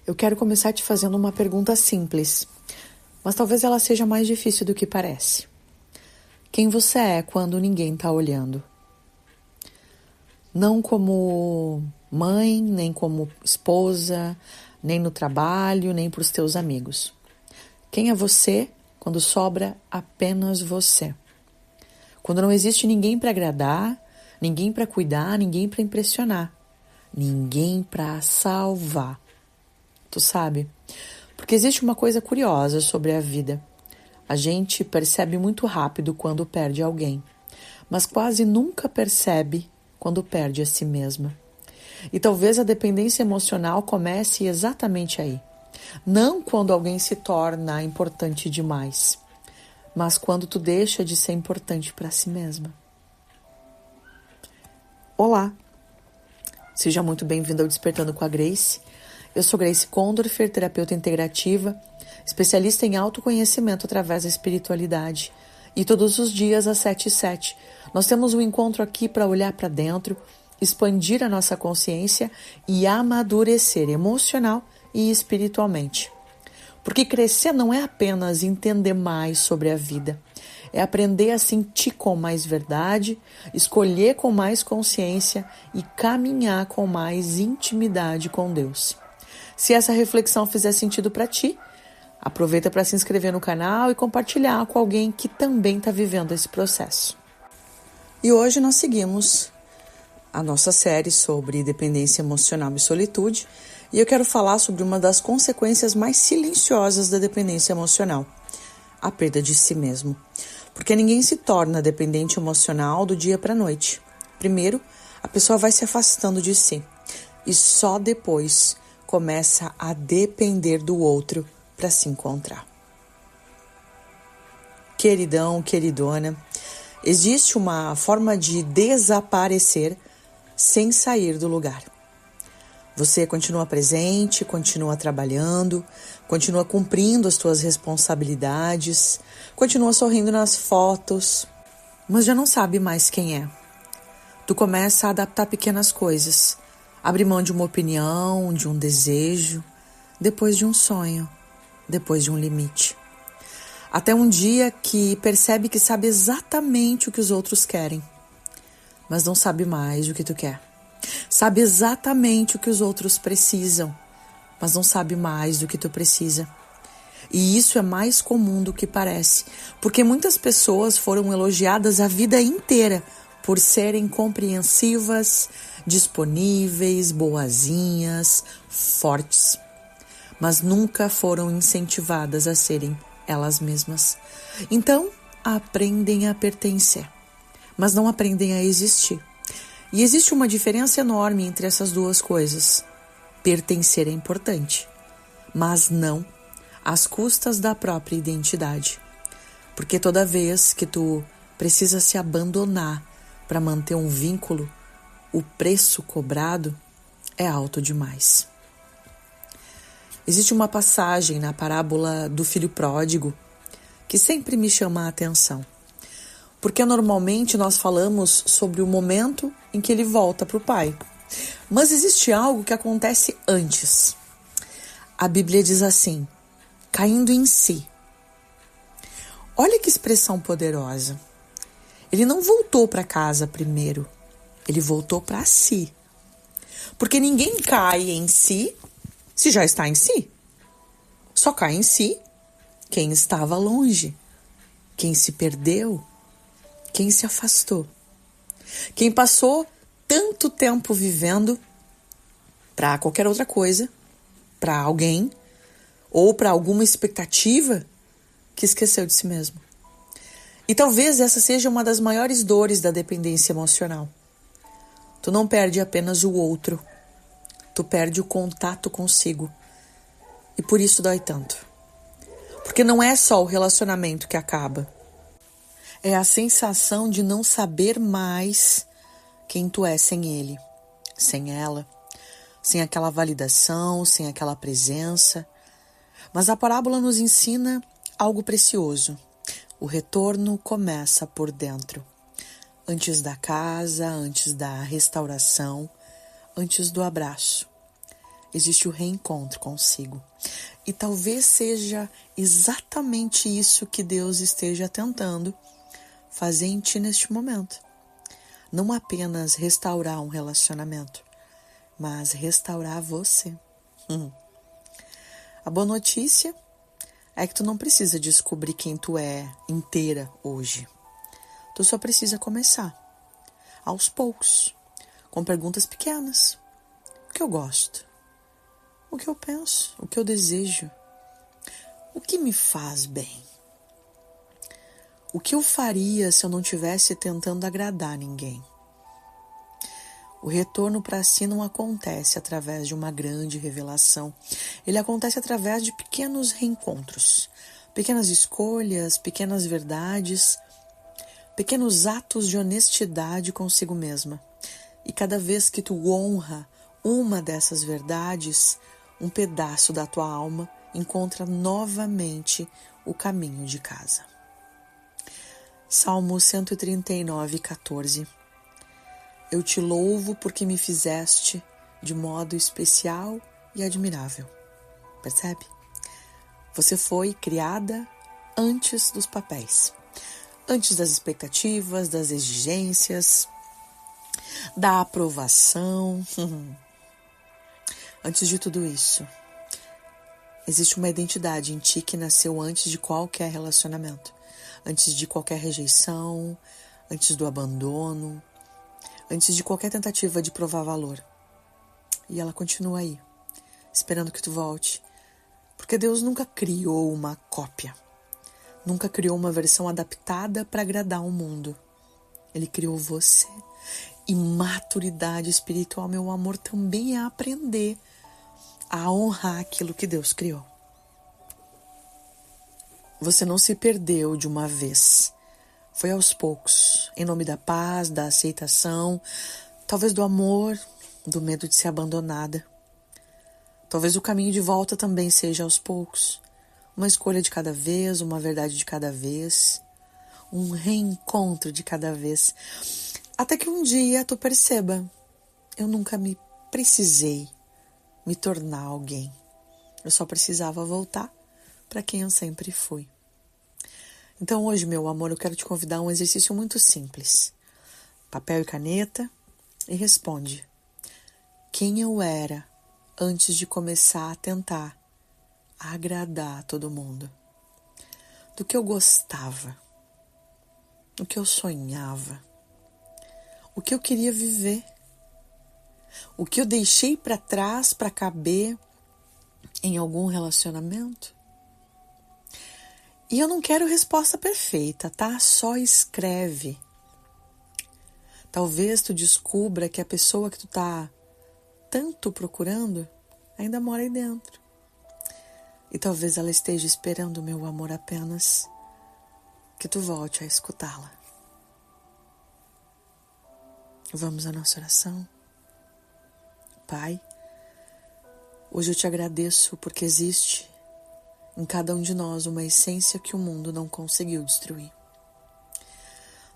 Eu quero começar te fazendo uma pergunta simples, mas talvez ela seja mais difícil do que parece. Quem você é quando ninguém está olhando? Não como mãe, nem como esposa, nem no trabalho, nem para os teus amigos. Quem é você quando sobra apenas você? Quando não existe ninguém para agradar, ninguém para cuidar, ninguém para impressionar, ninguém para salvar. Tu sabe? Porque existe uma coisa curiosa sobre a vida. A gente percebe muito rápido quando perde alguém, mas quase nunca percebe quando perde a si mesma. E talvez a dependência emocional comece exatamente aí. Não quando alguém se torna importante demais, mas quando tu deixa de ser importante para si mesma. Olá! Seja muito bem-vindo ao Despertando com a Grace. Eu sou Grace Kondorfer, terapeuta integrativa, especialista em autoconhecimento através da espiritualidade. E todos os dias às 7h07, nós temos um encontro aqui para olhar para dentro, expandir a nossa consciência e amadurecer emocional e espiritualmente. Porque crescer não é apenas entender mais sobre a vida, é aprender a sentir com mais verdade, escolher com mais consciência e caminhar com mais intimidade com Deus. Se essa reflexão fizer sentido para ti, aproveita para se inscrever no canal e compartilhar com alguém que também está vivendo esse processo. E hoje nós seguimos a nossa série sobre dependência emocional e solitude, e eu quero falar sobre uma das consequências mais silenciosas da dependência emocional, a perda de si mesmo. Porque ninguém se torna dependente emocional do dia para a noite. Primeiro, a pessoa vai se afastando de si e só depois começa a depender do outro para se encontrar. Queridão, queridona, existe uma forma de desaparecer sem sair do lugar. Você continua presente, continua trabalhando, continua cumprindo as suas responsabilidades, continua sorrindo nas fotos, mas já não sabe mais quem é. Tu começa a adaptar pequenas coisas, abrir mão de uma opinião, de um desejo, depois de um sonho, depois de um limite. Até um dia que percebe que sabe exatamente o que os outros querem, mas não sabe mais o que tu quer. Sabe exatamente o que os outros precisam, mas não sabe mais do que tu precisa. E isso é mais comum do que parece, porque muitas pessoas foram elogiadas a vida inteira por serem compreensivas, disponíveis, boazinhas, fortes, mas nunca foram incentivadas a serem elas mesmas. Então, aprendem a pertencer, mas não aprendem a existir. E existe uma diferença enorme entre essas duas coisas. Pertencer é importante, mas não às custas da própria identidade. Porque toda vez que tu precisa se abandonar para manter um vínculo, o preço cobrado é alto demais. Existe uma passagem na parábola do filho pródigo que sempre me chama a atenção. Porque normalmente nós falamos sobre o momento em que ele volta para o pai. Mas existe algo que acontece antes. A Bíblia diz assim, caindo em si. Olha que expressão poderosa. Ele não voltou para casa primeiro, ele voltou para si. Porque ninguém cai em si se já está em si. Só cai em si quem estava longe, quem se perdeu, quem se afastou, quem passou tanto tempo vivendo para qualquer outra coisa, para alguém ou para alguma expectativa que esqueceu de si mesmo. E talvez essa seja uma das maiores dores da dependência emocional. Tu não perde apenas o outro, tu perde o contato consigo. E por isso dói tanto. Porque não é só o relacionamento que acaba. É a sensação de não saber mais quem tu é sem ele, sem ela, sem aquela validação, sem aquela presença. Mas a parábola nos ensina algo precioso. O retorno começa por dentro. Antes da casa, antes da restauração, antes do abraço. existe o reencontro consigo. E talvez seja exatamente isso que Deus esteja tentando fazer em ti neste momento. Não apenas restaurar um relacionamento, mas restaurar você. A boa notícia é que tu não precisa descobrir quem tu é inteira hoje. Tu só precisa começar, aos poucos, com perguntas pequenas. O que eu gosto? O que eu penso? O que eu desejo? O que me faz bem? O que eu faria se eu não estivesse tentando agradar ninguém? O retorno para si não acontece através de uma grande revelação. Ele acontece através de pequenos reencontros, pequenas escolhas, pequenas verdades, pequenos atos de honestidade consigo mesma. E cada vez que tu honra uma dessas verdades, um pedaço da tua alma encontra novamente o caminho de casa. Salmo 139, 14. Eu te louvo porque me fizeste de modo especial e admirável. Percebe? Você foi criada antes dos papéis, antes das expectativas, das exigências, da aprovação. Antes de tudo isso, existe uma identidade em ti que nasceu antes de qualquer relacionamento, antes de qualquer rejeição, antes do abandono, antes de qualquer tentativa de provar valor. E ela continua aí, esperando que tu volte. Porque Deus nunca criou uma cópia. Nunca criou uma versão adaptada para agradar o mundo. Ele criou você. E maturidade espiritual, meu amor, também é aprender a honrar aquilo que Deus criou. Você não se perdeu de uma vez. Foi aos poucos, em nome da paz, da aceitação, talvez do amor, do medo de ser abandonada. Talvez o caminho de volta também seja aos poucos. Uma escolha de cada vez, uma verdade de cada vez, um reencontro de cada vez. Até que um dia tu perceba, eu nunca me precisei me tornar alguém. Eu só precisava voltar para quem eu sempre fui. Então hoje, meu amor, eu quero te convidar a um exercício muito simples. Papel e caneta e responde. Quem eu era antes de começar a tentar agradar todo mundo? Do que eu gostava? O que eu sonhava? O que eu queria viver? O que eu deixei para trás para caber em algum relacionamento? E eu não quero resposta perfeita, tá? Só escreve. Talvez tu descubra que a pessoa que tu tá tanto procurando ainda mora aí dentro. E talvez ela esteja esperando, meu amor, apenas que tu volte a escutá-la. Vamos à nossa oração? Pai, hoje eu te agradeço porque existe em cada um de nós uma essência que o mundo não conseguiu destruir.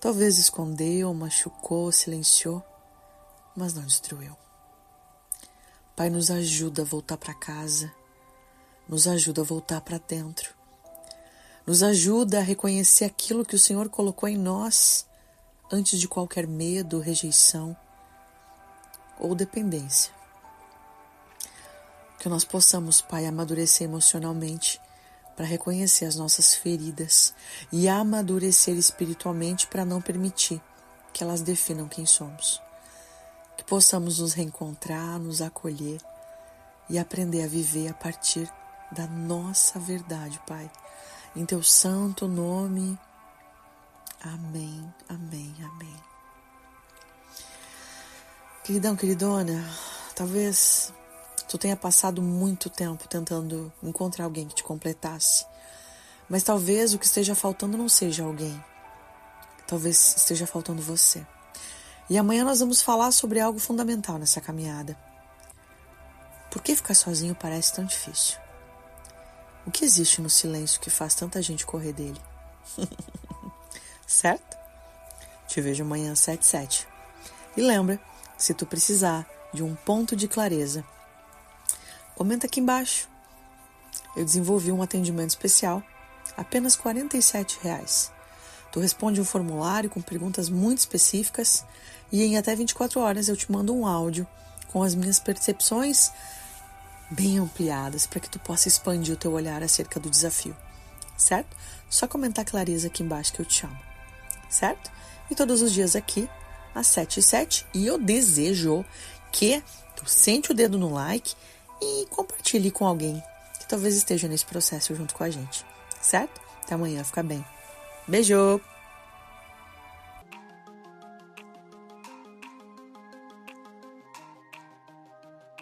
Talvez escondeu, machucou, silenciou, mas não destruiu. Pai, nos ajuda a voltar para casa, nos ajuda a voltar para dentro, nos ajuda a reconhecer aquilo que o Senhor colocou em nós antes de qualquer medo, rejeição ou dependência. Que nós possamos, Pai, amadurecer emocionalmente para reconhecer as nossas feridas e amadurecer espiritualmente para não permitir que elas definam quem somos. Que possamos nos reencontrar, nos acolher e aprender a viver a partir da nossa verdade, Pai. Em Teu santo nome. Amém, amém, amém. Queridão, queridona, talvez tu tenha passado muito tempo tentando encontrar alguém que te completasse. Mas talvez o que esteja faltando não seja alguém. Talvez esteja faltando você. E amanhã nós vamos falar sobre algo fundamental nessa caminhada. Por que ficar sozinho parece tão difícil? O que existe no silêncio que faz tanta gente correr dele? Certo? Te vejo amanhã às 7h07. E lembra, se tu precisar de um ponto de clareza, comenta aqui embaixo. Eu desenvolvi um atendimento especial, apenas R$ 47. Tu responde um formulário com perguntas muito específicas e em até 24 horas eu te mando um áudio com as minhas percepções bem ampliadas para que tu possa expandir o teu olhar acerca do desafio, certo? Só comentar Clareza aqui embaixo que eu te chamo, certo? E todos os dias aqui, às 7h07, e eu desejo que tu sente o dedo no like e compartilhe com alguém que talvez esteja nesse processo junto com a gente, certo? Até amanhã, fica bem. Beijo!